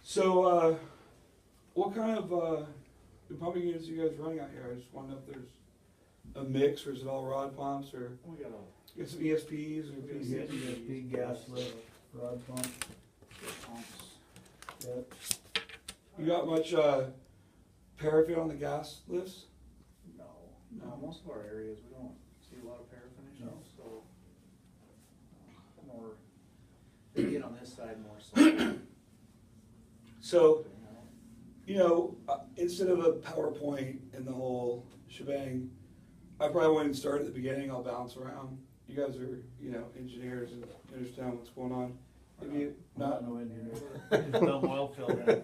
So, what kind of pumping units are you guys running out here? I just want to know if there's a mix, or is it all rod pumps, or We got get some ESPs or PCs? ESP gas lift, rod pump. pumps. Yep. You got much paraffin on the gas lifts? No, most of our areas, we don't see a lot of paraffin issues, No. so. More, they get on this side more so. So, you know, instead of a PowerPoint and the whole shebang, I probably wouldn't start at the beginning. I'll bounce around. You guys are, you know, engineers and understand what's going on. If you Not no engineer. Just dumb oil filter.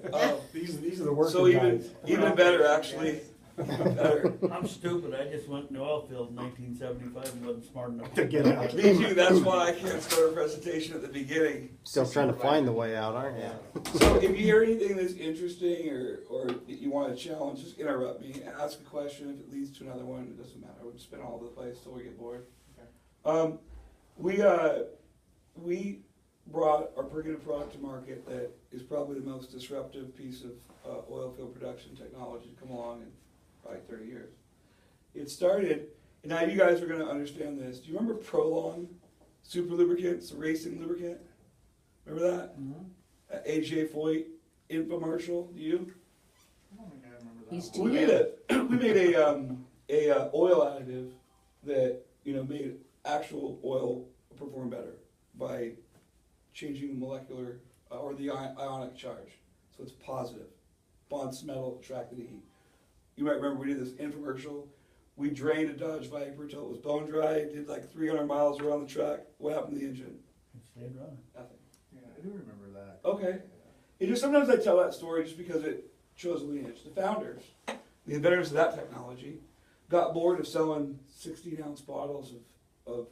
These are the working so guys. even better actually. Even better. I'm stupid, I just went in the oil field in 1975 and wasn't smart enough To get out. Me too. That's why I can't start a presentation at the beginning. Still trying to find the way out, aren't you? So if you hear anything that's interesting or that you want to challenge, just interrupt me and ask a question. If it leads to another one, it doesn't matter. We'll just spin all over the place till we get bored. Okay. We brought our percolator product to market that is probably the most disruptive piece of oil field production technology to come along in probably 30 years. It started, and now you guys are going to understand this. Do you remember Prolong super lubricants, the racing lubricant? Remember that? Mm-hmm. AJ Foyt infomercial. Do you? I don't think I remember that. He's one. We made a oil additive that made actual oil perform better by changing the molecular or the ionic charge. So it's positive. Bonds metal, attracted to heat. You might remember we did this infomercial. We drained a Dodge Viper until it was bone dry. Did like 300 miles around the track. What happened to the engine? It stayed running. Nothing. Yeah, I do remember that. Okay. It just sometimes I tell that story just because it shows the lineage. The founders, the inventors of that technology, got bored of selling 16-ounce bottles of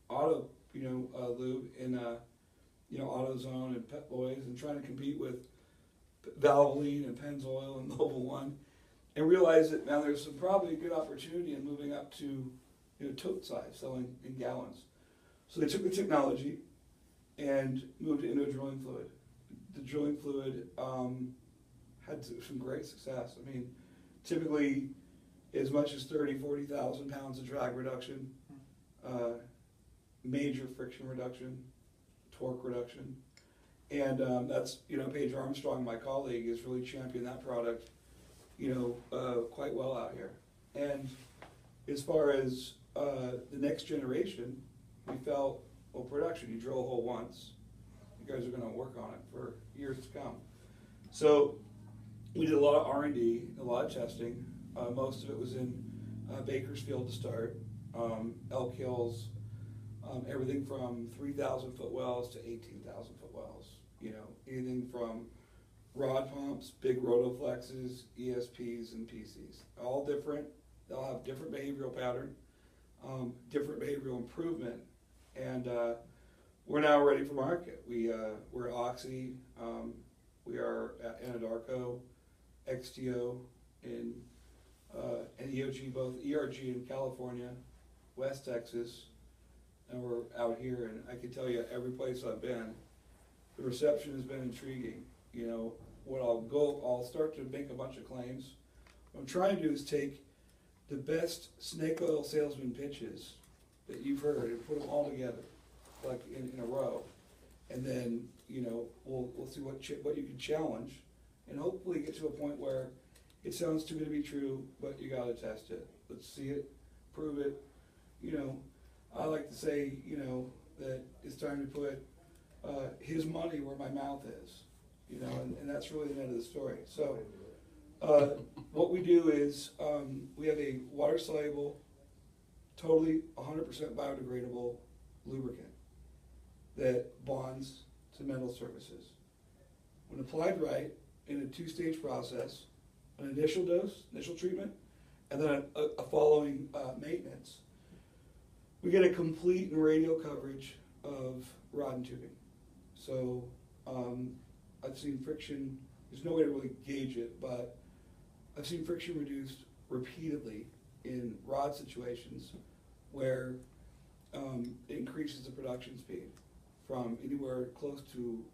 auto lube in AutoZone and Pet Boys and trying to compete with Valvoline and Pennzoil and Mobil One, and realized that now there's probably a good opportunity in moving up to tote size, selling in gallons. So they took the technology and moved it into a drilling fluid. The drilling fluid had some great success. I mean, typically as much as 30,000, 40,000 pounds of drag reduction, major friction reduction, torque reduction. And that's, Paige Armstrong, my colleague, has really championed that product, quite well out here. And as far as the next generation, we felt, well, production, you drill a hole once, you guys are going to work on it for years to come. So we did a lot of R&D, a lot of testing. Most of it was in Bakersfield to start, Elk Hills, everything from 3,000 foot wells to 18,000 foot wells. Anything from rod pumps, big rotoflexes, ESPs, and PCs. All different. They'll have different behavioral pattern, different behavioral improvement, and we're now ready for market. We're at Oxy, we are at Anadarko, XTO, and EOG, both ERG in California, West Texas, and we're out here. And I can tell you, every place I've been, the reception has been intriguing. I'll start to make a bunch of claims. What I'm trying to do is take the best snake oil salesman pitches that you've heard and put them all together, like in a row, and then we'll see what you can challenge, and hopefully get to a point where it sounds too good to be true, but you got to test it. Let's see it, prove it. I like to say that it's time to put his money where my mouth is, and that's really the end of the story. So what we do is we have a water-soluble, totally 100% biodegradable lubricant that bonds to metal surfaces. When applied right, in a two-stage process, an initial dose, initial treatment, and then a following maintenance, we get a complete and radial coverage of rod and tubing. So I've seen friction, there's no way to really gauge it, but I've seen friction reduced repeatedly in rod situations where it increases the production speed from anywhere close to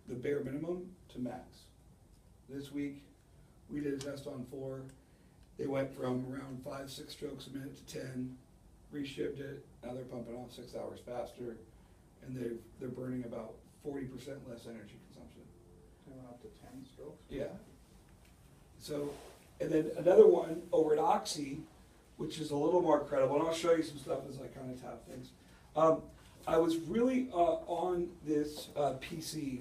the bare minimum to max. This week, we did a test on 4. They went from around 5-6 strokes a minute to 10, reshipped it, now they're pumping off 6 hours faster, and they're burning about 40% less energy consumption. They went up to 10 strokes? Yeah. So, and then another one over at Oxy, which is a little more credible, and I'll show you some stuff as I kind of tap things. I was really on this PC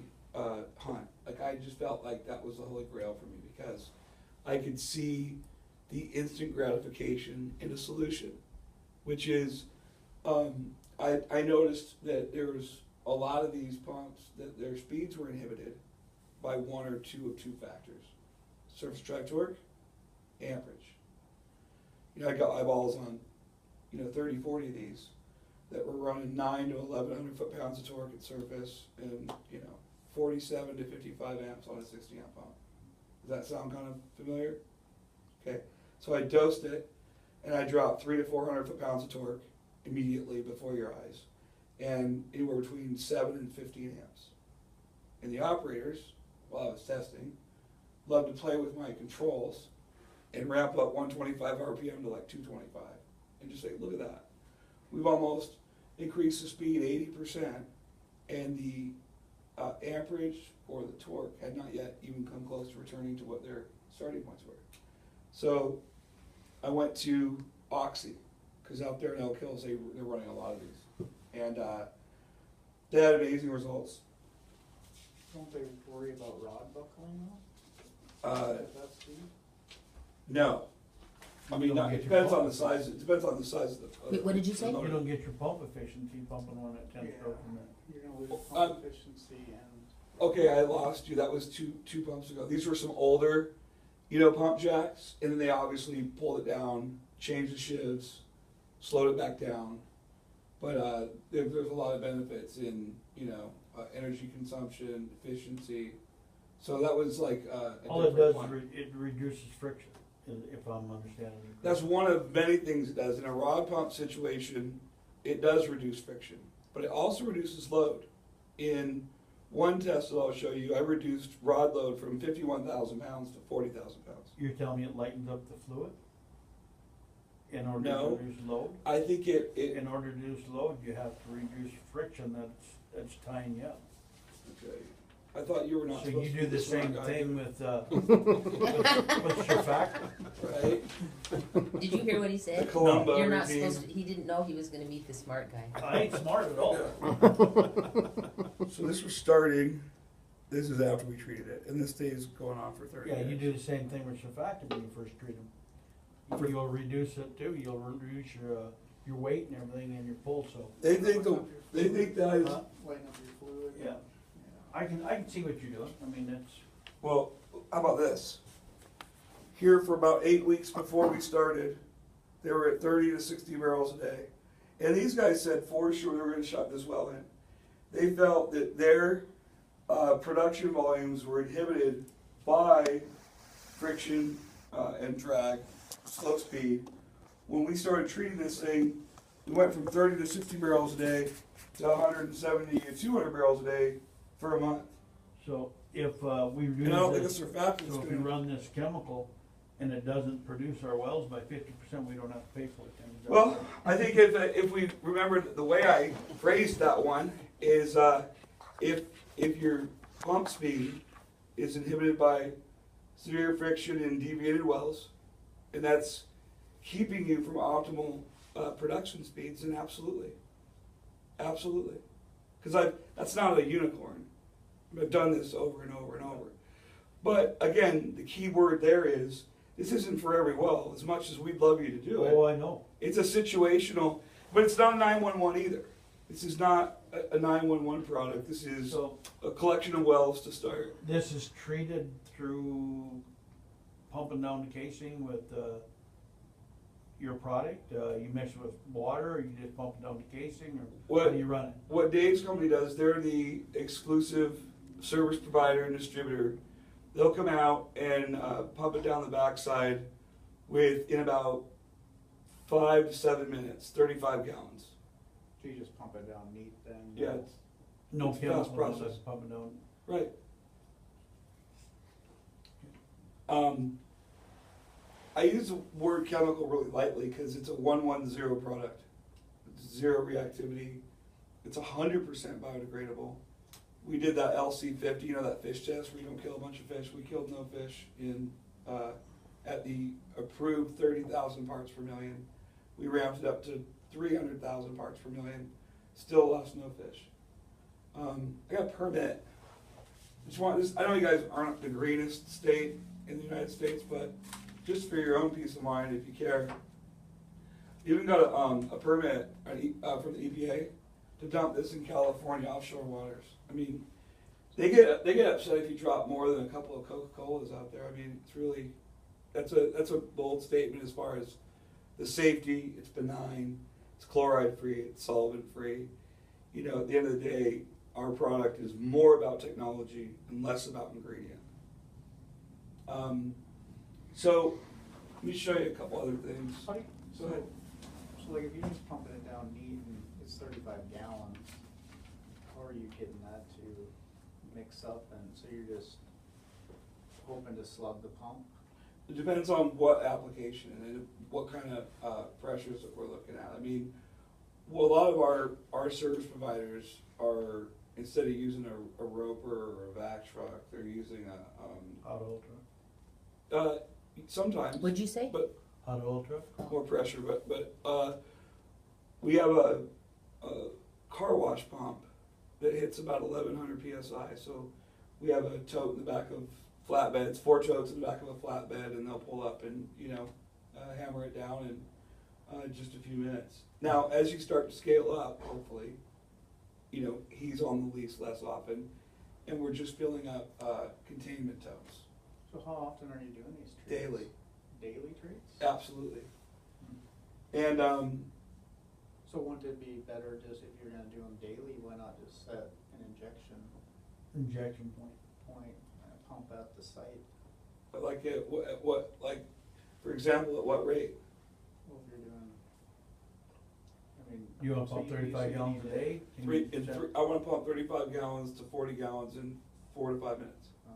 hunt. Like, I just felt like that was the holy grail for me because I could see the instant gratification in a solution, which is, I noticed that there was a lot of these pumps that their speeds were inhibited by 1 or 2 of 2 factors: surface drive torque, amperage. You know, I got eyeballs on, 30, 40 of these that were running 9 to 1100 foot-pounds of torque at surface and, 47 to 55 amps on a 60 amp pump. Does that sound kind of familiar? Okay, so I dosed it and I dropped 300 to 400 foot-pounds of torque immediately before your eyes, and anywhere between 7 and 15 amps. And the operators, while I was testing, loved to play with my controls and ramp up 125 RPM to like 225 and just say, look at that. We've almost increased the speed 80%, and the amperage or the torque had not yet even come close to returning to what their starting points were. So I went to Oxy, because out there in Elk Hills, they're running a lot of these. And they had amazing results. Don't they worry about rod buckling though? At that speed? No. I mean, You don't it get your depends on pump. the size, it depends on the size of the. Wait, what did you say? You don't get your pump efficiency pumping on at 10 strokes a minute. You're gonna lose Well, pump efficiency and. Okay, I lost you. That was two pumps ago. These were some older, pump jacks, and then they obviously pulled it down, changed the shivs, slowed it back down. But there's a lot of benefits in, energy consumption, efficiency. So that was like a All it different does is one. it reduces friction, if I'm understanding you That's correctly. one of many things it does. In a rod pump situation, it does reduce friction, but it also reduces load. In one test that I'll show you, I reduced rod load from 51,000 pounds to 40,000 pounds. You're telling me it lightens up the fluid? In order No. to reduce load? I think it In order to reduce load, you have to reduce friction that's tying you up. okay. I thought you were not So supposed you to do be the smart same guy, thing with surfactant? right? Did you hear what he The said? Columba You're not regime. supposed to, he didn't know he was gonna meet the smart guy. I ain't smart at all. So this was starting. This is after we treated it, and this stays going on for 30 Yeah, days. you do the same thing with surfactant when you first treat them. You'll reduce it too, you'll reduce your weight and everything and your pull, so. They think that is, Huh? Lighten up your fluid. Yeah, I can see what you're doing, I mean, that's, well, how about this? Here for about 8 weeks before we started, they were at 30 to 60 barrels a day. And these guys said for sure they were gonna shut this well in. They felt that their production volumes were inhibited by friction and drag, slow speed. When we started treating this thing, we went from 30 to 60 barrels a day to 170 to 200 barrels a day for a month. so if we And I don't think a use this, surfactant's so if we gonna. run this chemical and it doesn't produce our wells by 50%, we don't have to pay for it then. Is that Well, right? I think if we remember the way I phrased that one is if your pump speed is inhibited by severe friction and deviated wells, and that's keeping you from optimal production speeds, then absolutely, because that's not a unicorn. I've done this over and over and over. But again, the key word there is this isn't for every well. As much as we'd love you to do it, Oh, I know. it's a situational, but it's not a 911 either. This is not a 911 product. This is So a collection of wells to start. this is treated through pumping down the casing with your product? You mix it with water, or you just pump it down the casing, or how do you run it? What Dave's company does, they're the exclusive service provider and distributor. They'll come out and pump it down the backside in about 5 to 7 minutes, 35 gallons. So you just pump it down neat then? Yeah, No It's a fast chemical, process. just pump it down. Right. I use the word chemical really lightly because it's a 110 product. It's zero reactivity. It's 100% biodegradable. We did that LC50, you know, that fish test where you don't kill a bunch of fish. We killed no fish in at the approved 30,000 parts per million. We ramped it up to 300,000 parts per million. Still lost no fish. I got a permit. I know you guys aren't the greenest state in the United States, but just for your own peace of mind, if you care, you even got a permit from the EPA to dump this in California offshore waters. I mean, they get upset if you drop more than a couple of Coca-Colas out there. I mean, it's really, that's a bold statement as far as the safety. It's benign, it's chloride free, it's solvent free. You know, at the end of the day, our product is more about technology and less about ingredient. So let me show you a couple other things. How do you, Go ahead. So like if you're just pumping it down neat and it's 35 gallons, how are you getting that to mix up? And so you're just hoping to slug the pump? It depends on what application and what kind of pressures that we're looking at. I mean, well, a lot of our service providers are, instead of using a roper or a vac truck, they're using a Hot oil truck. sometimes. What'd you say? But Hot oil truck? more pressure. But we have a car wash pump that hits about 1,100 psi. So we have a tote in the back of flatbeds, 4 totes in the back of a flatbed, and they'll pull up and hammer it down in just a few minutes. Now, as you start to scale up, hopefully, he's on the lease less often, and we're just filling up containment totes. So how often are you doing these treats? Daily. Daily treats? Absolutely. And So wouldn't it be better just if you're gonna do them daily, why not just set an injection Injection point. and pump at the site? like at what, like, for example, at what rate? Well, if you're doing, I mean. You want to so pump you 35 gallons a need day? Can Three, you in check? three, I want to pump 35 gallons to 40 gallons in 4 to 5 minutes. Oh.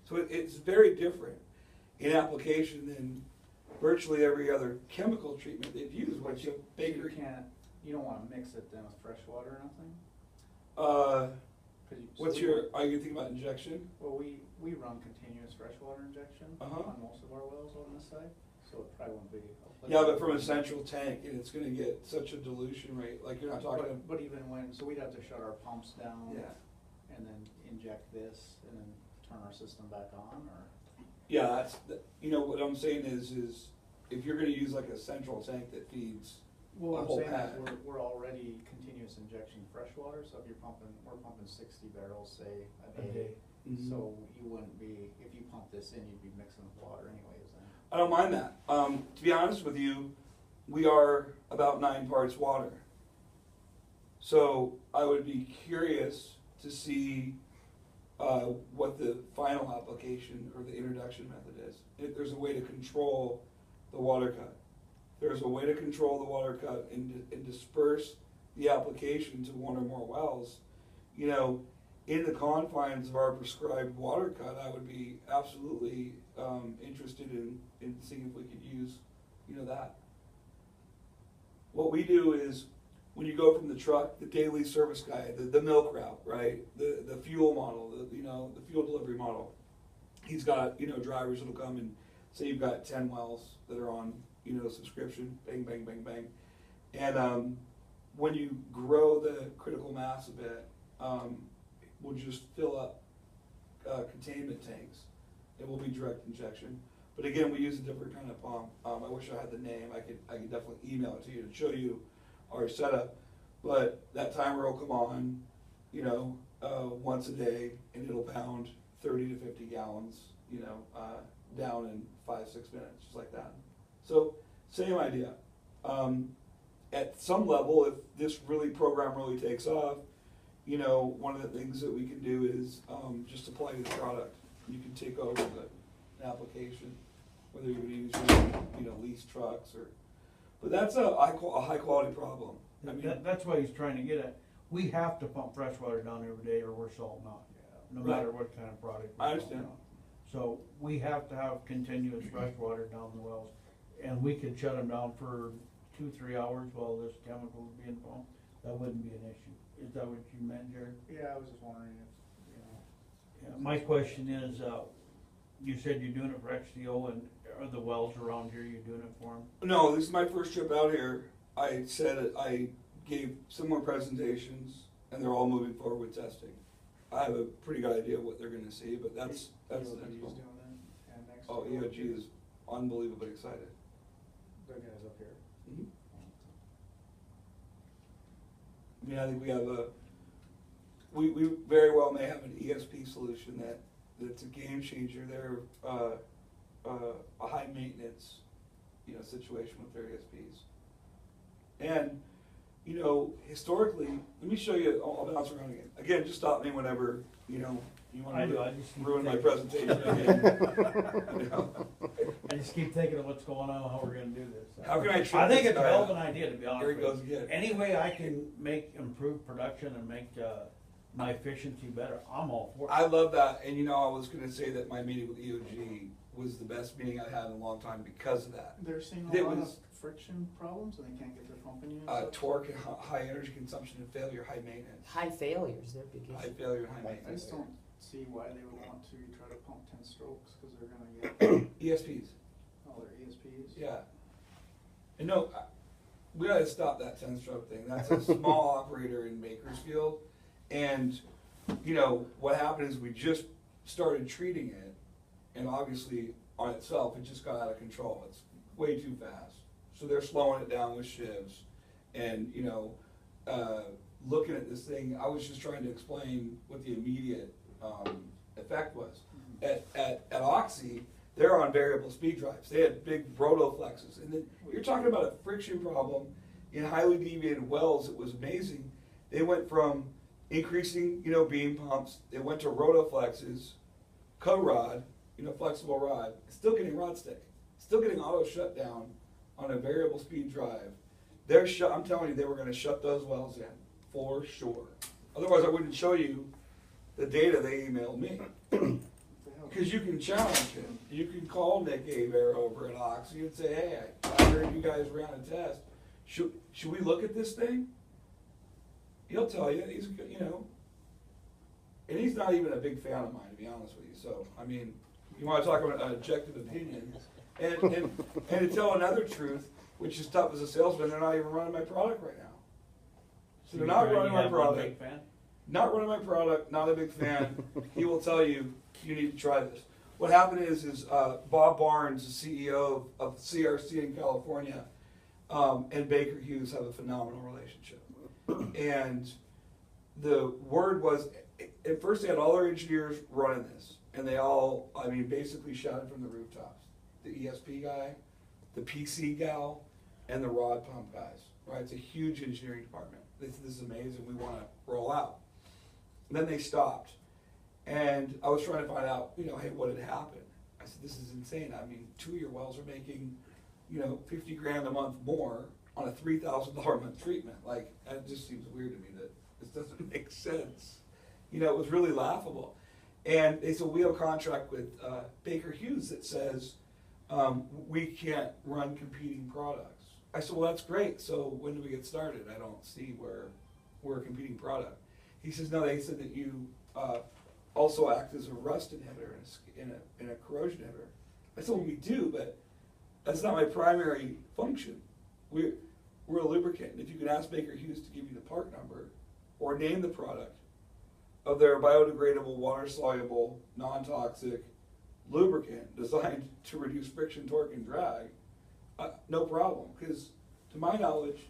So it's very different in application than virtually every other chemical treatment they've used, which You bakery. you don't wanna mix it then with fresh water or nothing? Uh, 'Cause what's are you thinking about injection? Well, we run continuous freshwater injection Uh-huh. on most of our wells on this side, so it probably won't be. Yeah, but from a central tank, and it's going to get such a dilution rate. Like you're not talking. But even when, so we'd have to shut our pumps down. Yeah. And then inject this and then turn our system back on, or? Yeah, that's what I'm saying is if you're going to use like a central tank that feeds Well, a what I'm whole saying pad. is we're already continuous injecting fresh water, so if we're pumping 60 barrels, say, a day. Mhm. So you wouldn't be, if you pump this in, you'd be mixing with water anyways then. I don't mind that. To be honest with you, we are about 9 parts water. So I would be curious to see what the final application or the introduction method is. If there's a way to control the water cut. There's a way to control the water cut and disperse the application to 1 or more wells. In the confines of our prescribed water cut, I would be absolutely interested in seeing if we could use, that. What we do is, when you go from the truck, the daily service guy, the milk route, right, the fuel model, the fuel delivery model, he's got, drivers that'll come and say you've got 10 wells that are on, subscription, bang, bang, bang, bang. And when you grow the critical mass a bit, we'll just fill up containment tanks. It will be direct injection. But again, we use a different kind of pump. I wish I had the name. I could definitely email it to you to show you our setup. But that timer will come on, once a day, and it'll pound 30 to 50 gallons, down in 5-6 minutes, just like that. So same idea. At some level, if this program really takes off, one of the things that we can do is just apply to the product. You can take over the application, whether you're going to use lease trucks or. But that's a high quality problem. I mean, That's what he's trying to get at. we have to pump fresh water down every day or we're salting out, no Right. matter what kind of product we're I salting understand. out. So we have to have continuous fresh water down the wells, and we could shut them down for 2-3 hours while this chemical is being pumped. That wouldn't be an issue. Is that what you meant, Jared? Yeah, I was just wondering if, you know. Yeah, my question is, you said you're doing it for XTO, and are the wells around here, you're doing it for them? No, this is my first trip out here. I said I gave similar presentations, and they're all moving forward with testing. I have a pretty good idea of what they're gonna see, but that's the EOG's next doing one. it, and next. Oh, EOG is unbelievably excited. The guys up here. Mhm. I mean, I think we have we very well may have an ESP solution that's a game changer. They're a high maintenance, situation with their ESPs. And, historically, let me show you, I'll bounce around again. Again, just stop me whenever, you want I do, to I just keep ruin my thinking. presentation again. You know? I just keep thinking of what's going on, how we're gonna do this. How can I trip I think this it's a guy hell up? of an idea, to be honest Here with he you. goes again. Any way I can improve production and make, my efficiency better, I'm all for it. I love that, and I was gonna say that my meeting with EOG was the best meeting I've had in a long time because of that. They're seeing It a lot of was- friction problems and they can't get their pumping units. Torque, and high energy consumption and failure, high maintenance. High failures, they're big High issue. failure and high I maintenance. just don't see why they would want to try to pump 10 strokes, cause they're gonna get, ESPs, all their ESPs. yeah. And no, we gotta stop that 10-stroke thing. That's a small operator in Bakersfield. And, what happened is we just started treating it, and obviously on itself, it just got out of control. It's way too fast. So they're slowing it down with shivs. And, looking at this thing, I was just trying to explain what the immediate effect was. At Oxy, they're on variable speed drives. They had big rotoflexes. And then you're talking about a friction problem in highly deviated wells. It was amazing. They went from increasing, beam pumps. They went to rotoflexes, co-rod, flexible rod, still getting rod stick, still getting auto shutdown on a variable speed drive. I'm telling you, they were gonna shut those wells in, for sure. Otherwise, I wouldn't show you the data they emailed me. Because you can challenge him. You can call Nick Aver over at Oxy and say, hey, I heard you guys ran a test. Should we look at this thing? He'll tell you, and he's not even a big fan of mine, to be honest with you. So, I mean, you want to talk about an objective opinion. And to tell another truth, which is tough as a salesman, they're not even running my product right now. So they're not running my product. Not running my product, not a big fan. He will tell you, you need to try this. What happened is Bob Barnes, the CEO of CRC in California, and Baker Hughes have a phenomenal relationship. And the word was, at first they had all their engineers running this, and they all, basically shouted from the rooftops. The ESP guy, the PC gal, and the rod pump guys, right? It's a huge engineering department. This is amazing, we want to roll out. And then they stopped. And I was trying to find out, hey, what had happened? I said, this is insane. 2 of your wells are making, $50,000 a month more on a $3,000 a month treatment. Like, that just seems weird to me that this doesn't make sense. It was really laughable. And they said, we have a contract with Baker Hughes that says we can't run competing products. I said, well, that's great. So when do we get started? I don't see where we're a competing product. He says, no, they said that you also act as a rust inhibitor and a corrosion inhibitor. I said, well, we do, but that's not my primary function. We're a lubricant. And if you can ask Baker Hughes to give you the part number or name the product of their biodegradable, water-soluble, non-toxic lubricant designed to reduce friction, torque, and drag, no problem. Because to my knowledge,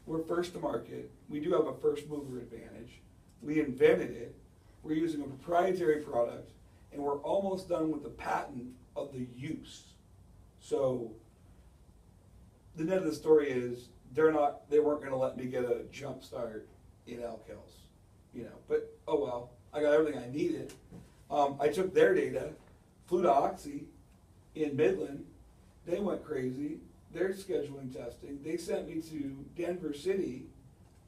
we're first to market. We do have a first mover advantage. We invented it. We're using a proprietary product, and we're almost done with the patent of the use. So the net of the story is they weren't going to let me get a jump start in Elk Hills, But oh well, I got everything I needed. I took their data, flew to Oxy in Midland. They went crazy. They're scheduling testing. They sent me to Denver City,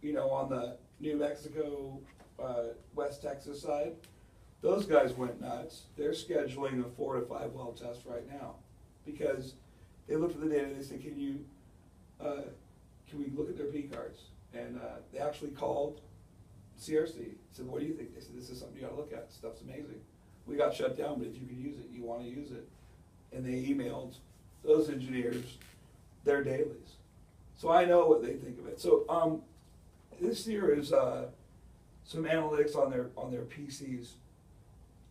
on the New Mexico, West Texas side, those guys went nuts. They're scheduling a 4 to 5 well test right now because they looked at the data. They said, can we look at their P cards? And they actually called CRC. Said, what do you think? They said, this is something you got to look at. Stuff's amazing. We got shut down, but if you can use it, you want to use it. And they emailed those engineers their dailies. So I know what they think of it. So this here is some analytics on their PCs.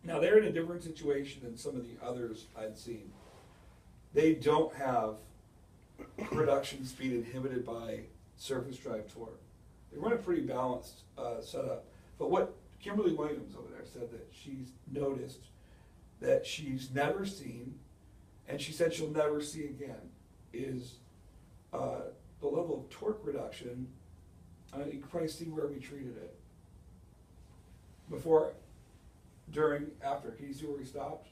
Now they're in a different situation than some of the others I'd seen. They don't have production speed inhibited by surface drive torque. They run a pretty balanced setup. But what Kimberly Williams over there said that she's noticed that she's never seen, and she said she'll never see again, is the level of torque reduction. You can probably see where we treated it. Before, during, after. Can you see where we stopped?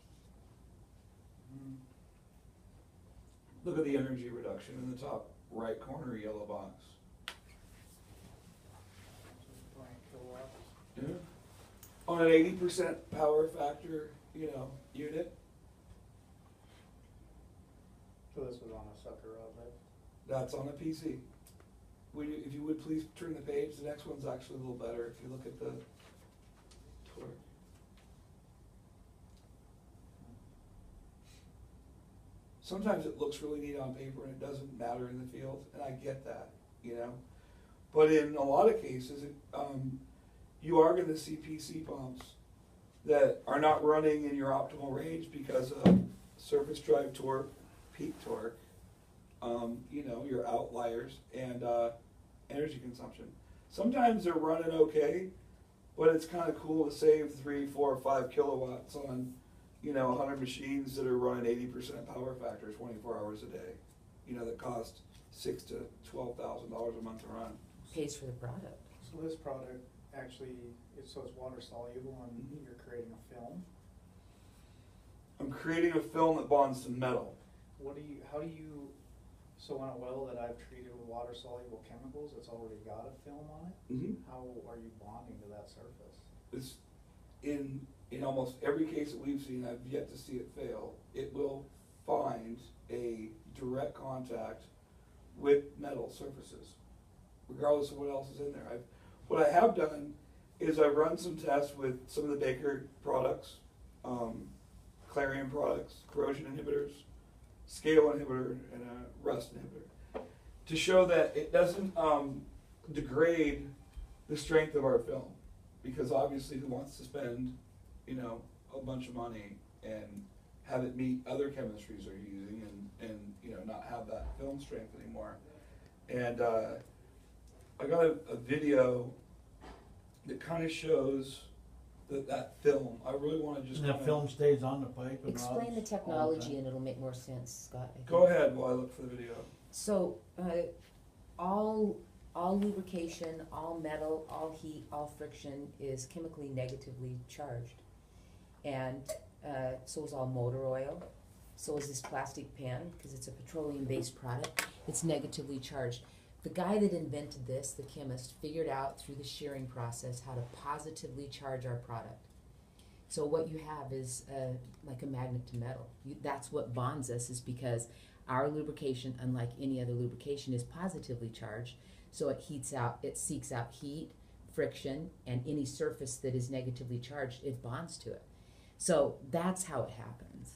Look at the energy reduction in the top right corner yellow box. 20 kilowatts. Yeah. On an 80% power factor, unit. So this was on a sucker rod, right? That's on a PC. If you would please turn the page, the next one's actually a little better if you look at the torque. Sometimes it looks really neat on paper and it doesn't matter in the field, and I get that, But in a lot of cases, you are going to see PC pumps that are not running in your optimal range because of surface drive torque, peak torque, your outliers, and energy consumption. Sometimes they're running okay, but it's kind of cool to save 3, 4, 5 kilowatts on 100 machines that are running 80% power factor 24 hours a day, that cost $6,000 to $12,000 a month to run. Pays for the product. So this product actually, it's water soluble and you're creating a film. I'm creating a film that bonds to metal. So on a well that I've treated with water soluble chemicals, it's already got a film on it? Mm-hmm. How are you bonding to that surface? It's in almost every case that we've seen, I've yet to see it fail. It will find a direct contact with metal surfaces, regardless of what else is in there. What I have done is I've run some tests with some of the Baker products, Clarion products, corrosion inhibitors, scale inhibitor, and a rust inhibitor, to show that it doesn't degrade the strength of our film, because obviously who wants to spend a bunch of money and have it meet other chemistries they're using and not have that film strength anymore. And I got a video that kind of shows that film. I really want to just And that film stays on the pipe and Explain the rods all technology time. and it'll make more sense, Scott. I think. Go ahead while I look for the video. So, all lubrication, all metal, all heat, all friction is chemically negatively charged. And so is all motor oil, so is this plastic pan, because it's a petroleum-based product, it's negatively charged. The guy that invented this, the chemist, figured out through the shearing process how to positively charge our product. So what you have is like a magnet to metal. That's what bonds us, is because our lubrication, unlike any other lubrication, is positively charged. So it seeks out heat, friction, and any surface that is negatively charged, it bonds to it. So that's how it happens.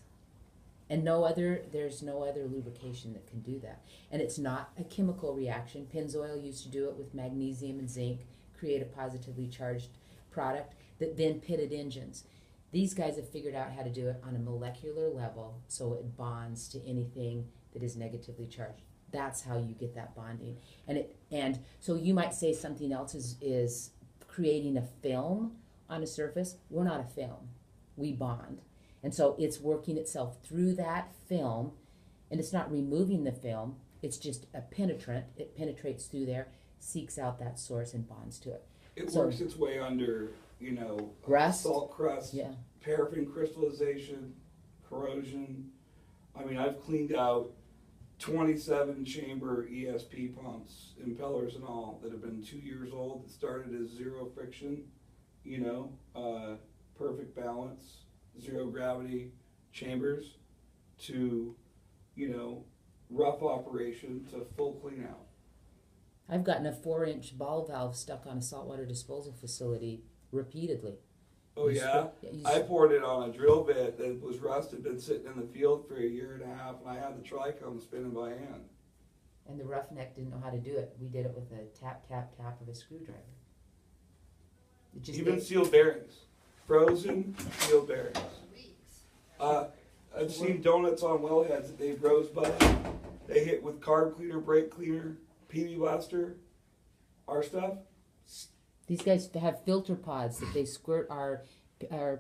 And there's no other lubrication that can do that. And it's not a chemical reaction. Pennzoil used to do it with magnesium and zinc, create a positively charged product that then pitted engines. These guys have figured out how to do it on a molecular level, so it bonds to anything that is negatively charged. That's how you get that bonding. And so you might say something else is creating a film on a surface. We're not a film. We bond. And so it's working itself through that film, and it's not removing the film, it's just a penetrant. It penetrates through there, seeks out that source, and bonds to it. It So- works its way under, Rust? salt crust, Yeah. paraffin crystallization, corrosion. I mean, I've cleaned out 27 chamber ESP pumps, impellers and all, that have been 2 years old, that started as zero friction, you know, perfect balance, zero gravity chambers, to, you know, rough operation to full clean out. I've gotten a 4-inch ball valve stuck on a saltwater disposal facility repeatedly. Oh You yeah? sp- you I sp- poured it on a drill bit that was rusted, been sitting in the field for a year and a half, and I had the tricone spinning by hand. And the roughneck didn't know how to do it. We did it with a tap, tap, tap of a screwdriver. It just Even it- sealed bearings, frozen sealed bearings. I've seen donuts on wellheads that they've rosebudded. They hit with carb cleaner, brake cleaner, PB blaster, our stuff. These guys have filter pods that they squirt our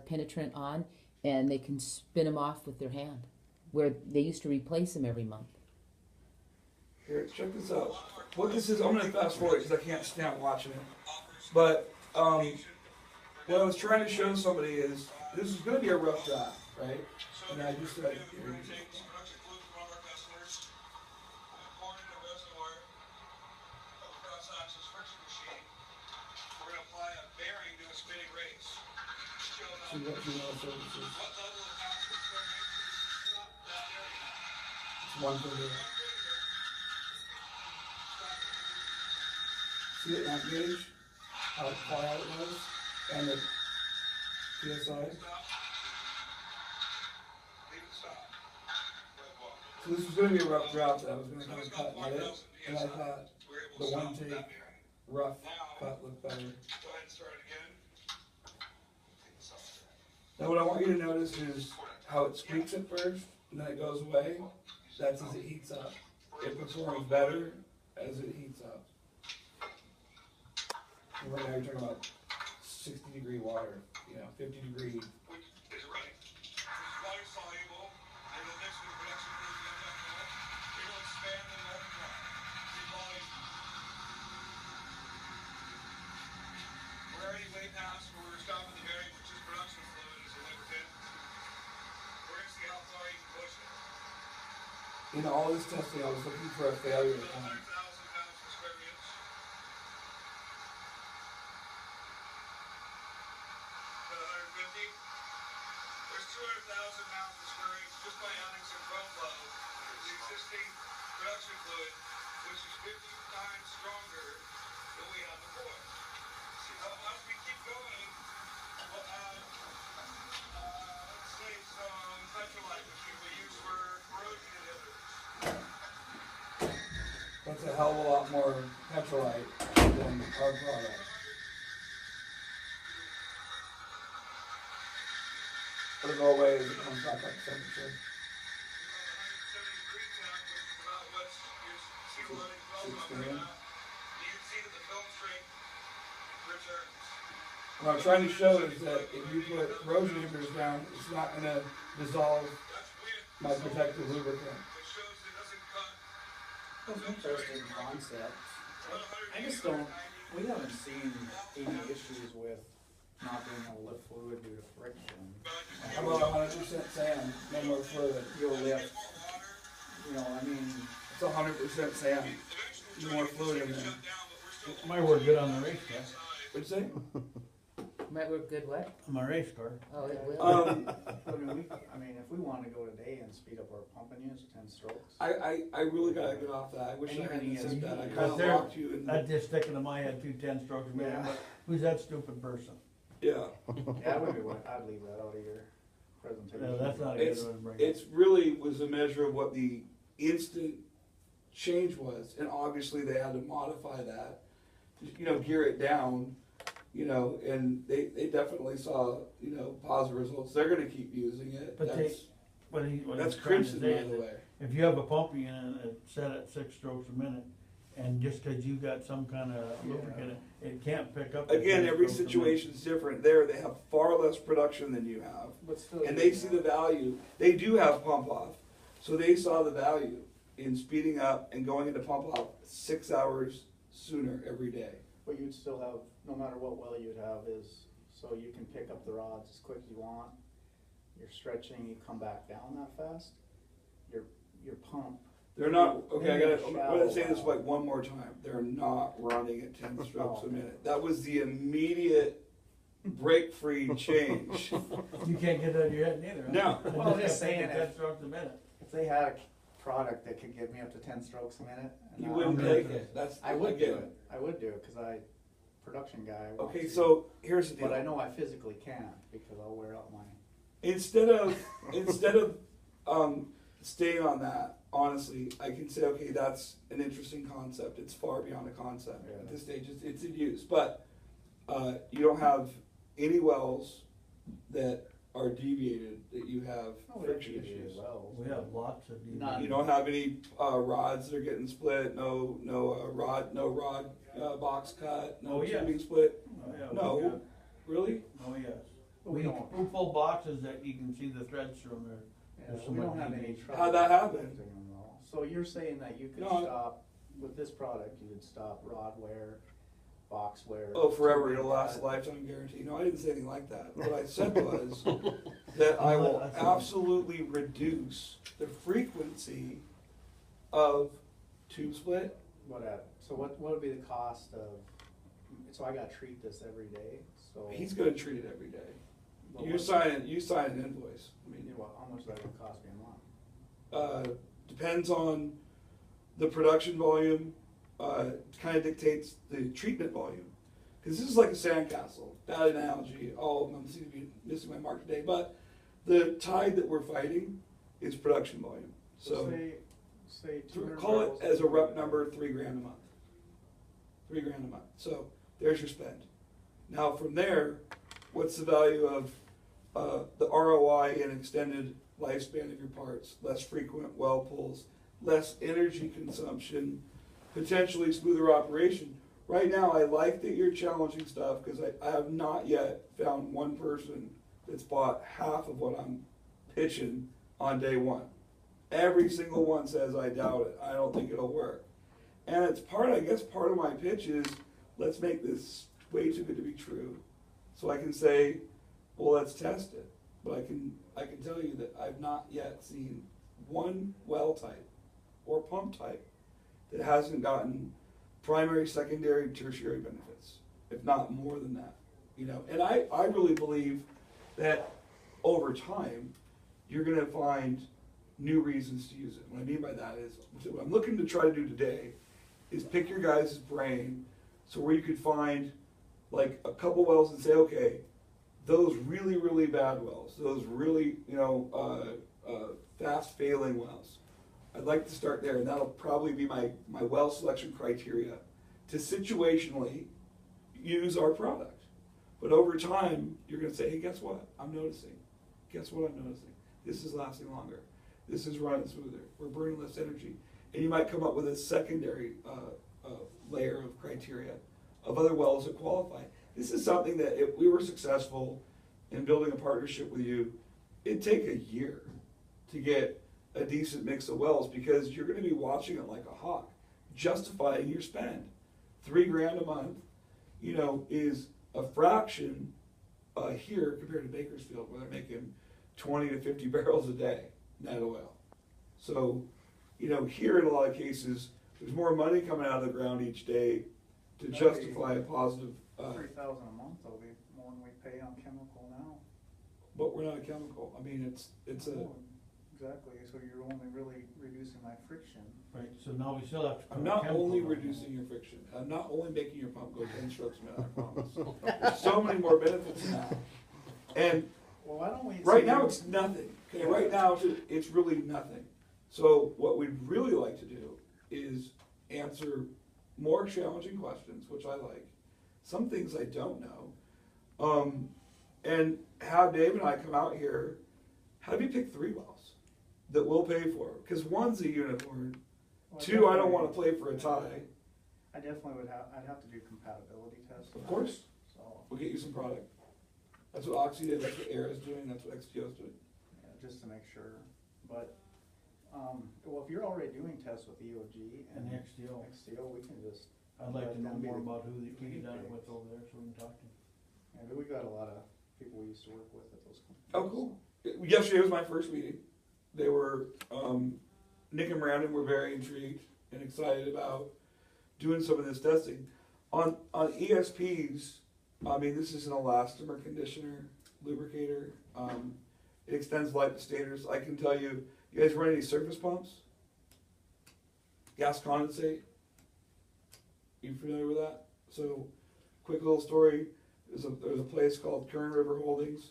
penetrant on, and they can spin them off with their hand, where they used to replace them every month. Here, check this out. What this is, I'm gonna fast forward because I can't stand watching it. But what I was trying to show somebody is this is gonna be a rough draft, right? And I just said, here you go. See what you know, so this is, it's 138. See it, that gauge, how far out it was, and the PSI. So this was going to be a rough draft that I was going to kind of cut and edit, and I thought the one take rough cut looked better. Now what I want you to notice is how it squeaks at first, and then it goes away. That's as it heats up. It performs better as it heats up. And right now you're talking about 60-degree water, you know, 50-degree. We're already way past where we're stopping the bearing, which is production fluid as a lubricant. We're going to see how far you can push it. In all this testing, I was looking for a failure point. 100,000 pounds per square inch. To 150. There's 200,000 pounds per square inch just by adding some front flow to the existing production fluid, which is 50 times stronger than we had before. As we keep going, we'll add, let's say, some petrolite, which we use for corrosion inhibitors. That's a hell of a lot more petrolite than our product. It'll go away as it comes back up to temperature. 16. What I'm trying to show is that if you put corrosion inhibitors down, it's not going to dissolve my protective lubricant. That's an interesting concept. I just don't, we haven't seen any issues with not being able to lift fluid due to friction. How about 100% sand, no more fluid? You'll lift, you know, I mean, It's 100% sand, no more fluid in there. Might work good on the race car. What'd you say? Might work good. What? On my race car. Oh, it will. I mean, if we wanted to go today and speed up our pumping units, 10 strokes. I really gotta get off that. I wish I hadn't said that. I kinda There- locked you in. That just sticking to my head, 210 strokes a minute, Yeah. but who's that stupid person? Yeah. Yeah, I'd leave that out of your presentation. No, that's not a good It's, one to bring up. it's really was a measure of what the instant change was, and obviously they had to modify that, you know, gear it down, you know, and they definitely saw, you know, positive results. They're gonna keep using it. But That's, what that's he's trying to crimson, say by is the that way. if you have a pump unit that's set at 6 strokes a minute, and just cause you got some kind of lubricant, it can't pick up. the Again, 10 every strokes a minute. situation's different. There, they have far less production than you have. But still, And they see the value. They do have pump off. So they saw the value in speeding up and going into pump off 6 hours sooner every day. But you'd still have, no matter what well you'd have, is so you can pick up the rods as quick as you want. You're stretching, you come back down that fast. Your pump They're not, okay, I'm gonna Shallow say this well. like one more time. They're not running at 10 strokes Oh, a okay. minute. That was the immediate break-free change. You can't get that in your head neither. No. huh? Well, I'm Just just saying taking it. 10 strokes a minute. If they had a product that could give me up to 10 strokes a minute. and You I- wouldn't I'm take gonna- it. That's, I would do again. it. I would do it, cause production guy. I want Okay, to. so here's the deal. But I know I physically can't, because I'll wear out my. Instead of staying on that, honestly, I can say, okay, that's an interesting concept. It's far beyond a concept Yeah. at this stage. It's in use, but you don't have any wells that are deviated that you have Oh, we have friction deviated issues. wells. We have lots of these. None. You don't have any rods that are getting split. No rod box cut. No Oh, yes. tubing split. Oh, yeah, we No, got- really? Oh, yes. We don't. We pull boxes that you can see the threads from there. Yeah, There's we some don't have any deviation. trouble. How'd that happen? lifting them, though. So you're saying that you could No, I- stop, with this product, you could stop rod wear, box wear. Oh, forever, tubing it'll last a cut. lifetime guarantee. No, I didn't say anything like that. What I said was that I will absolutely reduce the frequency of tube split. So what would be the cost of, so I gotta treat this every day, so. He's gonna treat it every day. Well, You what- sign an invoice. I you mean, know, how much that would cost me a month? depends on the production volume, kind of dictates the treatment volume. Because this is like a sandcastle, bad analogy, I'm seem to be missing my mark today, but the tide that we're fighting is production volume. So Say 200 call it barrels as a of- rough number, $3,000 a month. $3,000 a month, so there's your spend. Now from there, what's the value of the ROI and extended lifespan of your parts? Less frequent well pulls, less energy consumption, potentially smoother operation. Right now, I like that you're challenging stuff because I have not yet found one person that's bought half of what I'm pitching on day one. Every single one says, I doubt it, I don't think it'll work. And it's part of my pitch is, let's make this way too good to be true. So I can say, well, let's test it. But I can tell you that I've not yet seen one well type or pump type that hasn't gotten primary, secondary, tertiary benefits, if not more than that. And I really believe that over time, you're gonna find new reasons to use it. What I mean by that is, what I'm looking to try to do today is pick your guys' brain, so where you could find like a couple wells and say, okay, those really, really bad wells, those really, fast failing wells, I'd like to start there, and that'll probably be my well selection criteria to situationally use our product. But over time, you're gonna say, hey, guess what? I'm noticing. Guess what I'm noticing? This is lasting longer. This is running smoother. We're burning less energy. And you might come up with a secondary layer of criteria of other wells that qualify. This is something that if we were successful in building a partnership with you, it'd take a year to get a decent mix of wells because you're gonna be watching it like a hawk, justifying your spend. $3,000 a month, is a fraction here compared to Bakersfield where they're making 20 to 50 barrels a day net oil. So, here in a lot of cases, there's more money coming out of the ground each day to justify a positive, 3,000 a month, that'll be more than we pay on chemical now. but we're not a chemical. I mean, it's a, Oh, exactly, so you're only really reducing my friction. Right, so now we still have to. put I'm not chemical only on. reducing your friction, I'm not only making your pump go 10 strokes a minute, I promise. There's so many more benefits than that. And Well, why don't we? right now, it's nothing. Okay, right now, it's really nothing. So what we'd really like to do is answer more challenging questions, which I like. Some things I don't know. And have Dave and I come out here, have you pick 3 wells that we'll pay for? Because one's a unicorn. Well, 2, I don't definitely- want to play for a tie. I definitely I'd have to do compatibility tests. Of course, So, we'll get you some product. That's what Oxy did, that's what Air is doing, that's what XTO's doing. yeah, just to make sure, but, well, if you're already doing tests with EOG And and XTO. XTO, we can just, I'd like to know That'd be more the about who you guinea done it pigs. with over there, so we can talk to them. yeah, but we got a lot of people we used to work with at those companies. Oh, cool. Yesterday was my first meeting. They were Nick and Brandon were very intrigued and excited about doing some of this testing. On ESPs, I mean, this is an elastomer conditioner, lubricator. It extends life to standards. I can tell you, you guys run any surface pumps? Gas condensate? You familiar with that? So, quick little story. There's a place called Kern River Holdings.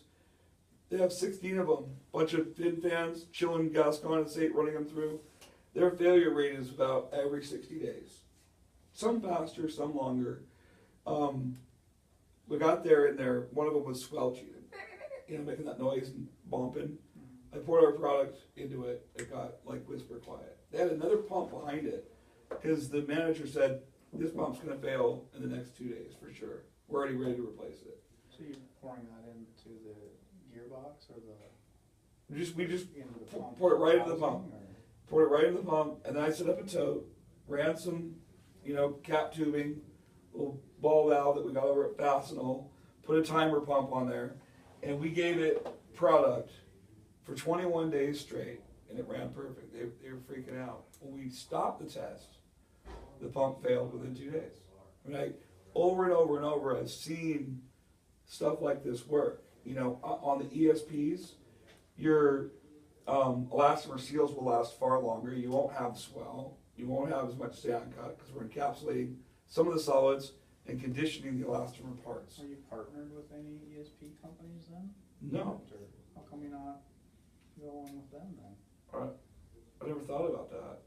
They have 16 of them. Bunch of fin fans, chilling gas condensate, running them through. Their failure rate is about every 60 days. Some faster, some longer. We got there and one of them was squelching, making that noise and bumping. I poured our product into it. It got like whisper quiet. They had another pump behind it because the manager said, this pump's going to fail in the next 2 days for sure. We're already ready to replace it. So you're pouring that into the gearbox or the? We just into the pump poured it right into the housing, pump. or? Poured it right in the pump, and then I set up a tote, ran some, cap tubing, little ball valve that we got over at Fastenal, put a timer pump on there, and we gave it product for 21 days straight, and it ran perfect. They were freaking out. When we stopped the test, the pump failed within 2 days. I mean, over and over and over, I've seen stuff like this work. On the ESPs, your elastomer seals will last far longer. You won't have swell. You won't have as much sand cut because we're encapsulating some of the solids and conditioning the elastomer parts. Are you partnered with any ESP companies then? No, Or how come you're not going with them then? I never thought about that.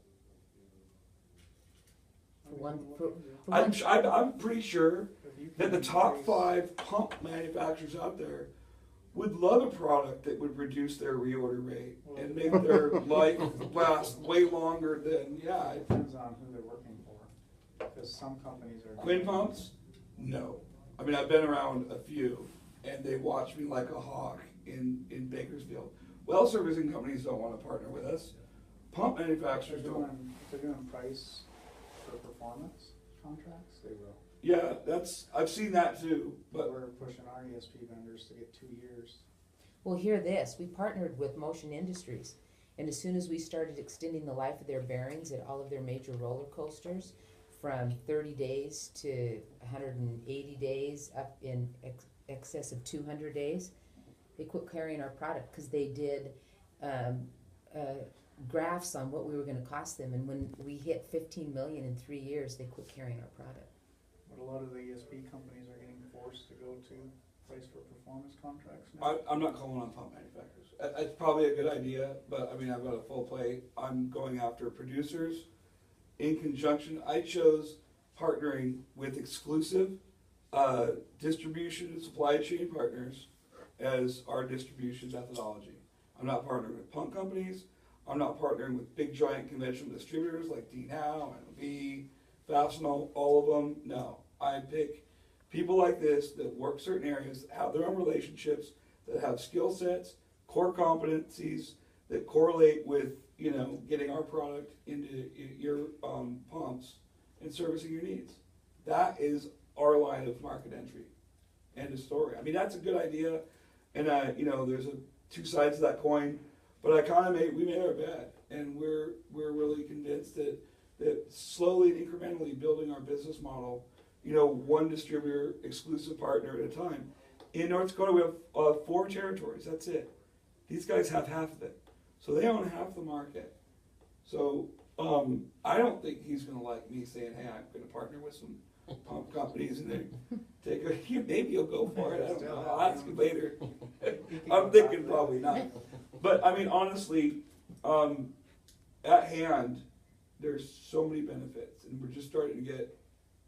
I'm pretty sure that the top 5 pump manufacturers out there would love a product that would reduce their reorder rate and make their life last way longer than, It depends on who they're working for, because some companies are. Quinn pumps? No. I mean, I've been around a few, and they watch me like a hawk in Bakersfield. Well servicing companies don't want to partner with us. Pump manufacturers don't. If they're doing price for performance contracts, they will. Yeah, I've seen that too, but We're pushing our ESP vendors to get 2 years. Well, hear this, we partnered with Motion Industries, and as soon as we started extending the life of their bearings at all of their major roller coasters, from 30 days to 180 days, up in excess of 200 days, they quit carrying our product because they did graphs on what we were going to cost them, and when we hit 15 million in 3 years, they quit carrying our product. But a lot of the ESP companies are getting forced to go to price for performance contracts now. I'm not calling on pump manufacturers. It's probably a good idea, but I mean, I've got a full plate. I'm going after producers. In conjunction, I chose partnering with exclusive distribution and supply chain partners as our distribution methodology. I'm not partnering with pump companies. I'm not partnering with big giant conventional distributors like D-Now, NLB, Fastenal, all of them. No, I pick people like this that work certain areas, that have their own relationships, that have skill sets, core competencies that correlate with, getting our product into your pumps and servicing your needs. That is our line of market entry. End of story. I mean, that's a good idea, and there's 2 sides to that coin. But we made our bet, and we're really convinced that slowly and incrementally building our business model, one distributor, exclusive partner at a time. In North Dakota, we have 4 territories. That's it. These guys have half of it, so they own half the market. So I don't think he's going to like me saying, "Hey, I'm going to partner with some pump companies," and then maybe he'll go for it. I don't know. I'll ask you later. I'm thinking probably not. But I mean, honestly, at hand, there's so many benefits, and we're just starting to get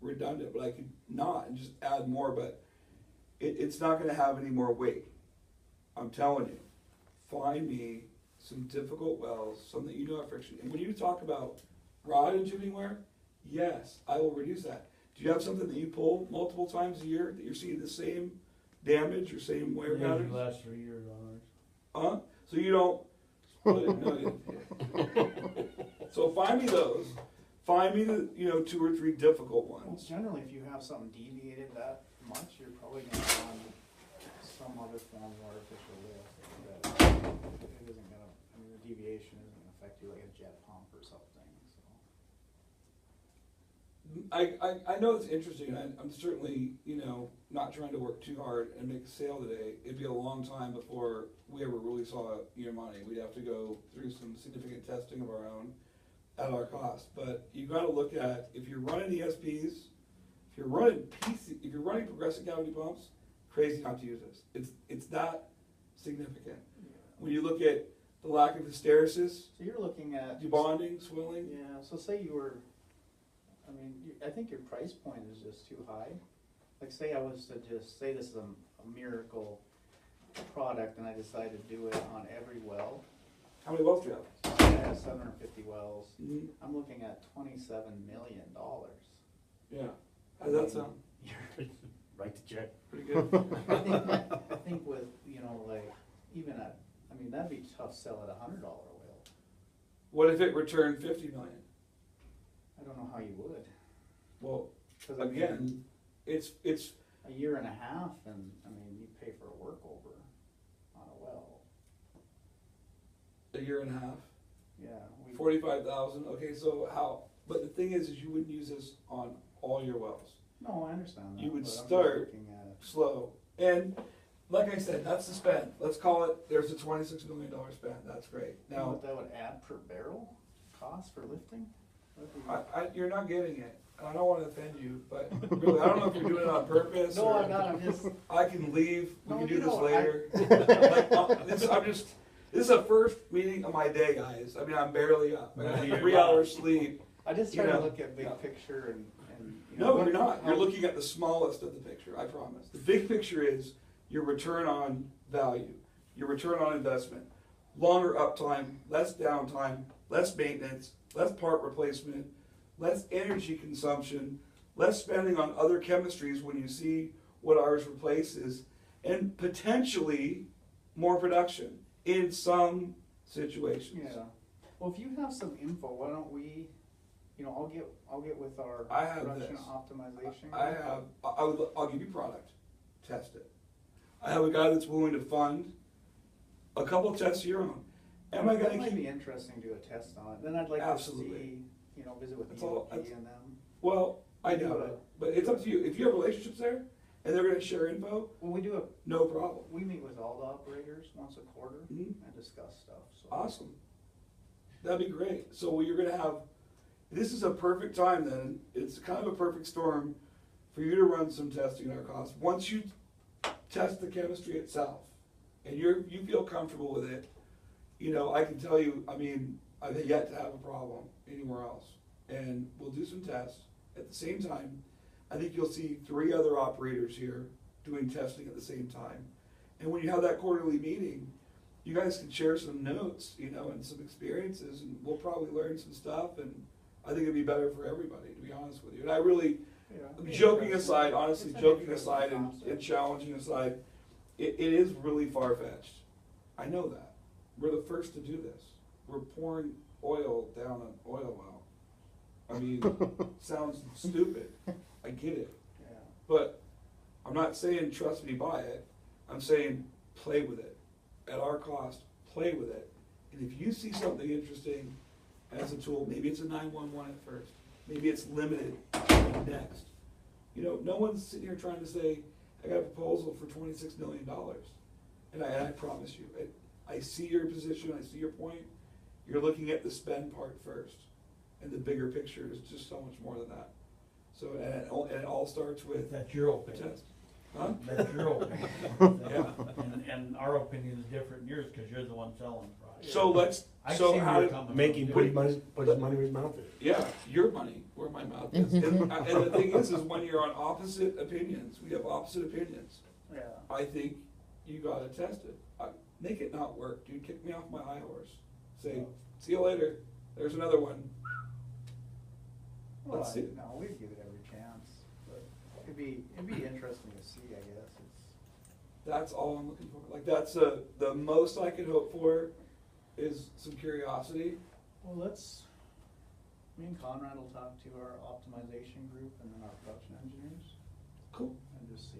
redundant. But I could not and just add more, but it's not going to have any more weight. I'm telling you, find me some difficult wells, some that have friction. And when you talk about rod and tubing wear, yes, I will reduce that. Do you have something that you pull multiple times a year that you're seeing the same damage or same wear patterns? It lasts 3 years on ours. So you don't. So find me those. Find me the 2 or 3 difficult Well, ones. generally, if you have something deviated that much, you're probably going to run some other form of artificial lift that it isn't going to, the deviation isn't going to affect to like a jet pump or something, so. I know it's interesting, I'm certainly, you know, not trying to work too hard and make a sale today. It'd be a long time before we ever really saw your money. We'd have to go through some significant testing of our own at our cost. But you gotta look at, if you're running ESPs, if you're running if you're running progressive cavity pumps, crazy not to use this. It's that significant. When you look at the lack of hysteresis, So you're looking at. debonding, swelling, Yeah, so say you were, I mean, I think your price point is just too high. Like say I was to just, say this is a miracle product and I decided to do it on every well. how many wells do you have? So I have 750 wells. Mhm. I'm looking at $27 million. Yeah. How does that sound? Write the check. Pretty good. I think with, you know, like, even at, I mean, that'd be tough sell at $100 oil. What if it returned 50 million? I don't know how you would. Well, 'Cause I mean, again, it's a year and a half and, I mean, you pay for a workover on a well. a year and a half, Yeah. 45,000. Okay, so how? But the thing is you wouldn't use this on all your wells. No, I understand that. You would but I'm just start looking at- slow, and like I said, that's the spend. Let's call it. There's a $26 million spend. That's great. You know Now, what that would add per barrel cost for lifting? That'd be- you're not getting it. I don't want to offend you, but really, I don't know if you're doing it on purpose. No, or I'm not, I'm just, I can leave. We No, can do you this know, later. This is the first meeting of my day, guys. I mean, I'm barely up. I got 3 hours sleep. I just You try to know, look at big yeah. picture and. you know, No, what- you're not. You're how- looking at the smallest of the picture, I promise. The big picture is your return on value, your return on investment, longer uptime, less downtime, less maintenance, less part replacement, less energy consumption, less spending on other chemistries when you see what ours replaces, and potentially more production in some situations. Yeah, well, if you have some info, why don't we, you know, I'll get with our I have production this. optimization. I group. have, I'll give you product, test it. I have a guy that's willing to fund a couple tests of your own. Am I That gonna might be keep, interesting to do a test on it, then I'd like to Absolutely. see, you know, visit with That's the all- ELP that's- and them. well, I We do doubt a- it, but it's up to you. If you have relationships there, and they're gonna share info, Well, no problem. we meet with all the operators once a quarter Mhm. and discuss stuff, so. Awesome. That'd be great. So you're gonna have, this is a perfect time then, it's kind of a perfect storm for you to run some testing at our cost. Once you test the chemistry itself, and you feel comfortable with it, you know, I can tell you, I mean, I've yet to have a problem anywhere else. And we'll do some tests. At the same time, I think you'll see 3 other operators here doing testing at the same time. And when you have that quarterly meeting, you guys can share some notes, you know, and some experiences, and we'll probably learn some stuff, and I think it'd be better for everybody, to be honest with you. And I really, Yeah, it'd be joking interesting. aside, honestly, It's an joking interesting aside concept. and challenging aside, it is really far-fetched. I know that. We're the first to do this. We're pouring oil down an oil well. I mean, sounds stupid. I get it. Yeah. But I'm not saying trust me, buy it. I'm saying play with it. At our cost, play with it. And if you see something interesting as a tool, maybe it's a 911 at first. Maybe it's limited next. You know, no one's sitting here trying to say, I got a proposal for $26 million. And I promise you, I see your position, I see your point. You're looking at the spend part first. And the bigger picture is just so much more than that. So, and it all starts with That's your a opinion. test. Huh? That's your opinion. Yeah. And our opinion is different than yours, cause you're the one selling the product. So let's, I so see where how you're did, coming Make from, him too. put his money where his mouth is. yeah, your money, where my mouth is. And the thing is when you're on opposite opinions, we have opposite opinions. Yeah. I think you gotta test it. Make it not work, dude, kick me off my high horse. Say, see you later, there's another one. Well, Let's see. no, we'd give it every chance, but it'd be interesting to see, I guess, it's. That's all I'm looking for. Like, that's the most I could hope for is some curiosity. Well, me and Conrad will talk to our optimization group and then our production engineers Cool. and just see.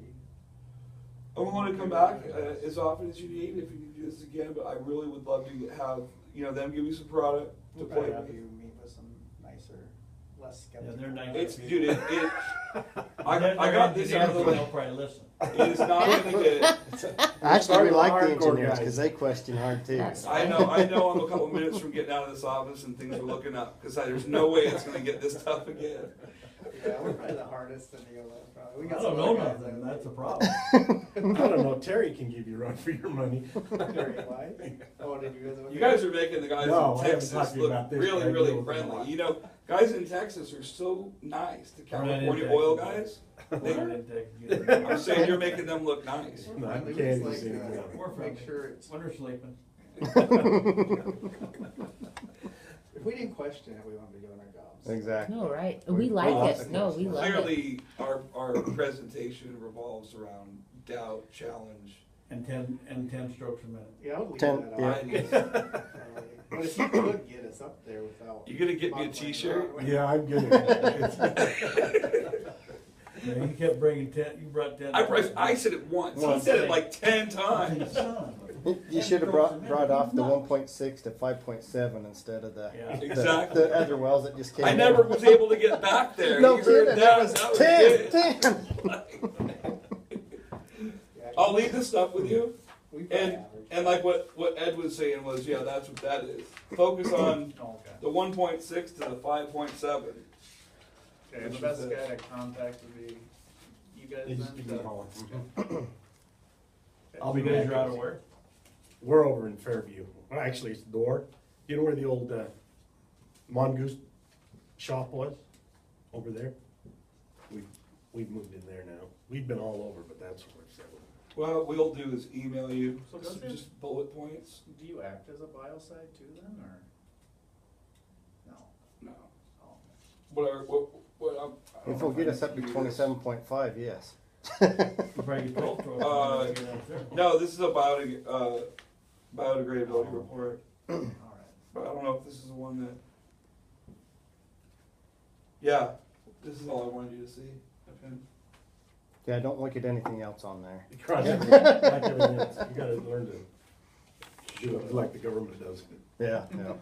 I want to come back as often as you need, if you need to do this again, but I really would love to have you know, them give you some product to We'll play probably have with. you meet with some nicer, less Yeah, skeptical. they're nice. It's, people. dude, I They're got this engineers, out of but the they'll probably listen. It is not gonna get, Actually, we like the Hardcore engineers guys. because they question hard too. That's I know I'm a couple minutes from getting out of this office and things are looking up, cause there's no way it's gonna get this tough again. Yeah, we're probably the hardest to deal with, probably. We I got don't some know other guys nothing, that- that's a problem. I don't know, Terry can give you a run for your money. Terry, why? Oh, did you guys? You guys are making the guys No, I in haven't Texas talked to you look about this, really, but I really deal with them a friendly. lot. You know, guys in Texas are so nice. The We're not in California oil Texas. guys, We're not in Texas either. I'm saying you're making them look nice. No, Friendly, you we can't just use like anything to else. We're Make friendly. sure it's, When they're sleeping. if we didn't question it, we wouldn't be doing our jobs. Exactly. No, right, We we like love it, the no, we love it. Clearly, our presentation revolves around doubt, challenge. And 10 strokes a minute. Yeah, I would leave 10, that yeah. out. I- But if you could get us up there without. You gonna get me a mumbling t-shirt? around. Yeah, I'm good at it. Yeah, you kept bringing 10, you brought 10. I said it once. He Once. said it like 10 times. You should have brought off the 1.6 to 5.7 instead of the, Yeah. Exactly. the other wells that just came I in. never was able to get back there. No You heard kidding, that was That was 10, it. 10. Yeah, I'll leave this stuff with you. we probably And average. and like what Ed was saying was, yeah, that's what that is. Focus on Oh, okay. the 1.6 to the 5.7. Okay, the best guy to contact would be you guys You just give me a then? call. I'll be guys are out of where? We're over in Fairview. Well, actually, it's Door. You know where the old Mongoose shop was? Over there? We've moved in there now. We've been all over, but that's where it's at. What we'll do is email you So does some it- just bullet points. Do you act as a biocide too then, or? No. No, Oh. what I don't If know we'll get I us up to need do 27.5, yes. You probably get 12 strokes. this. No, this is a biodegradability report, All right. but I don't know if this is the one that. Yeah, this is all I wanted you to see. Okay. Yeah, don't look at anything else on there. You cross it like everything else. You gotta learn to do it like the government does. Yeah, yeah.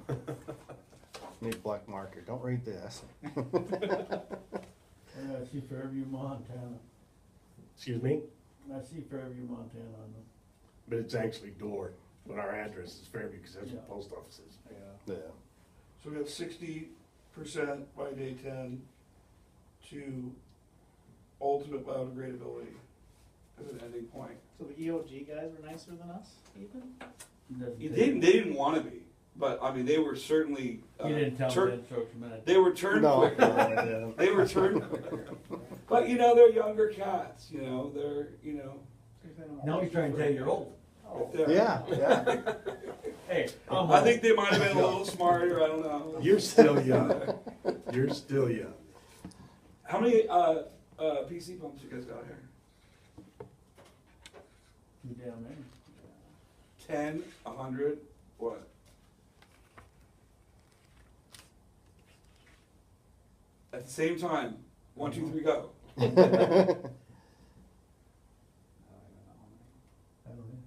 Need black marker. Don't read this. I see Fairview, Montana. Excuse me? I see Fairview, Montana on them. But it's actually Door. But our address is Fairview because that's what Yeah. the post office is. Yeah. Yeah. So we have 60% by day 10 to ultimate biodegradability as an ending point. So the EOG guys were nicer than us, even? Doesn't They didn't want to be, but I mean they were certainly. You didn't tell tur- them 10 strokes a minute. They were turned No, quicker. I didn't. They were turned quicker. But you know they're younger cats. You know they're Now he's trying to tell you you're old. right there. Yeah, yeah. Hey, I'm I old. think they might have been a little smarter. I don't know. You're still young. You're still young. How many PC pumps you guys got here? Too damn many. 10, 100, what? At the same time, 1, 2, 3, go. I don't know.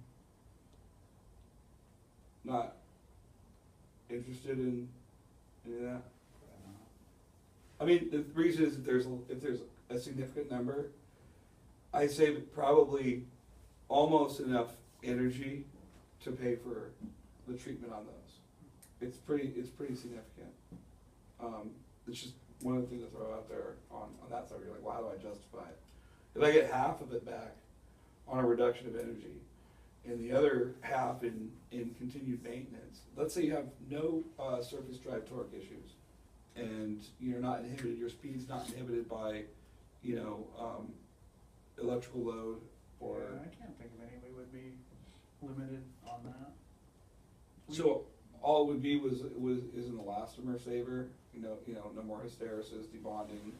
Not interested in any of that. I mean, the reason is if there's a significant number, I say probably almost enough energy to pay for the treatment on those. It's pretty significant. It's just one of the things to throw out there on that side. You're like, well, how do I justify it? If I get half of it back on a reduction of energy, and the other half in continued maintenance. Let's say you have no surface drive torque issues, and you're not inhibited. Your speed's not inhibited by, electrical load or. Yeah, I can't think of any we would be limited on that. So all it would be is an elastomer saver. No more hysteresis, debonding,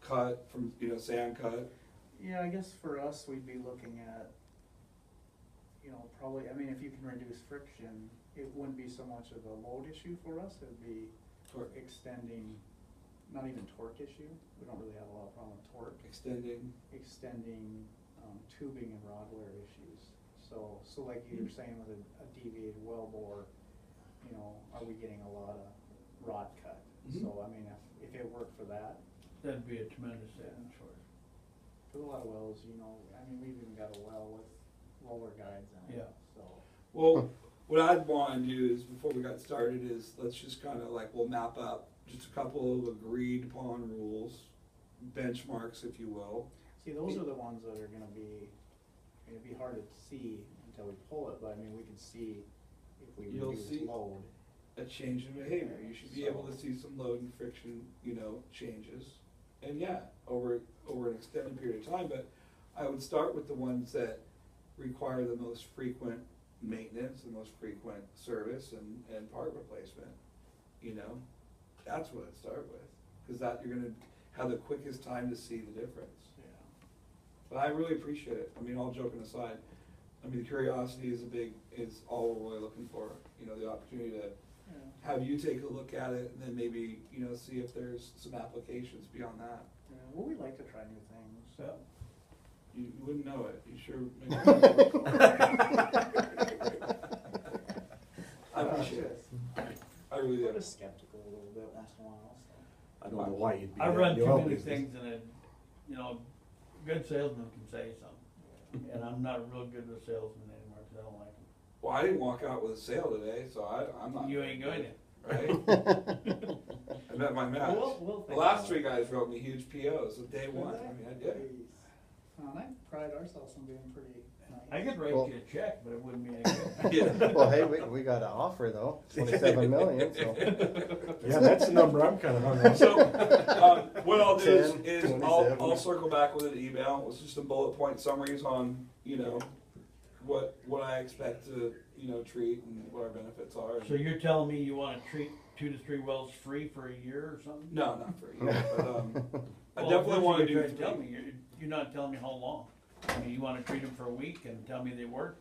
cut from sand cut. Yeah, I guess for us, we'd be looking at, probably, I mean, if you can reduce friction, it wouldn't be so much of a load issue for us, it'd be Torque. extending, not even torque issue, we don't really have a lot of problem with torque. Extending. Tubing and rod wear issues. So like you were saying with a deviated well bore, you know, are we getting a lot of rot cut? Mhm. So, I mean, if it worked for that, That'd be a tremendous savings for us. there's a lot of wells, you know, I mean, we've even got a well with roller guides in it, Yeah. so. Well, what I'd wanna do is, before we got started, is let's just kinda like, we'll map up just a couple of agreed upon rules, benchmarks, if you will. See, those are the ones that are gonna be, it'd be hard to see until we pull it, but I mean, we can see if we You'll reduce see. load. A change in behavior, you should be able to see some load and friction, you know, changes. And yeah, over an extended period of time, but I would start with the ones that require the most frequent maintenance, the most frequent service and part replacement, you know? That's what I'd start with, cause that, you're gonna have the quickest time to see the difference. Yeah. But I really appreciate it, I mean, all joking aside, I mean, the curiosity is all we're really looking for, you know, the opportunity to Yeah. have you take a look at it and then maybe, you know, see if there's some applications beyond that. Yeah, well, we like to try new things, so. Yeah. You wouldn't know it, you sure. I appreciate it, I really We're do. just skeptical a little bit once in a while, so. I don't know why you'd be. I in run the too oil many business. things and it, you know, good salesmen can say something. And I'm not real good with salesmen anymore, cause I don't like them. Well, I didn't walk out with a sale today, so I'm not. You ain't going to. Right? I met my match. We'll The think last about three it. guys wrote me huge POs of day one, I mean, I did. And I pride ourselves on being pretty nice. I could write Well- you a check, but it wouldn't be any good. Yeah. Well, hey, we got an offer though, 27 million, so. Yeah, that's the number I'm kinda hung on. So, what I'll do 10, is 27. I'll circle back with an email, with just some bullet point summaries on, you know, what I expect to, you know, treat and what our benefits are. So you're telling me you wanna treat 2 to 3 wells free for a year or something? No, not for you, but, I Well, definitely that's what wanna you're do trying to tell 3. me. You're not telling me how long. I mean, you wanna treat them for a week and tell me they work?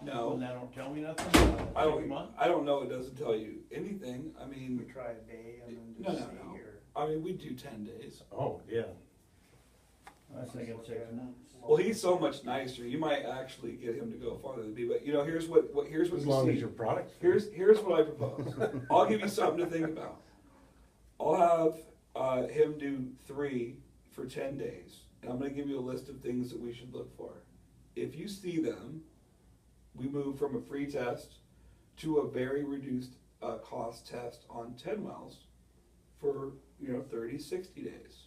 No, And that don't tell me nothing? I 6 don't, months? I don't know, it doesn't tell you anything, I We mean, try a day and then No, just no, see no. here. I mean, we do 10 days. Oh, yeah. I was thinking 6 months. Well, he's so much nicer, you might actually get him to go farther than me, but you know, here's what As you long as see. your product's. Here's what I propose. I'll give you something to think about. I'll have him do 3 for 10 days, and I'm gonna give you a list of things that we should look for. If you see them, we move from a free test to a very reduced cost test on 10 wells for, you know, 30, 60 days.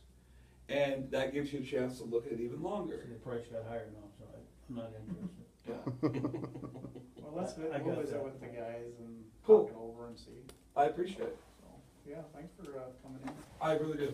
And that gives you a chance to look at it even longer. See, the price got higher now, so I'm not interested. Yeah, Well, let's, I we'll got visit that. with the guys and Cool. talk it over and see. I appreciate it. So, yeah, thanks for coming in. I really do.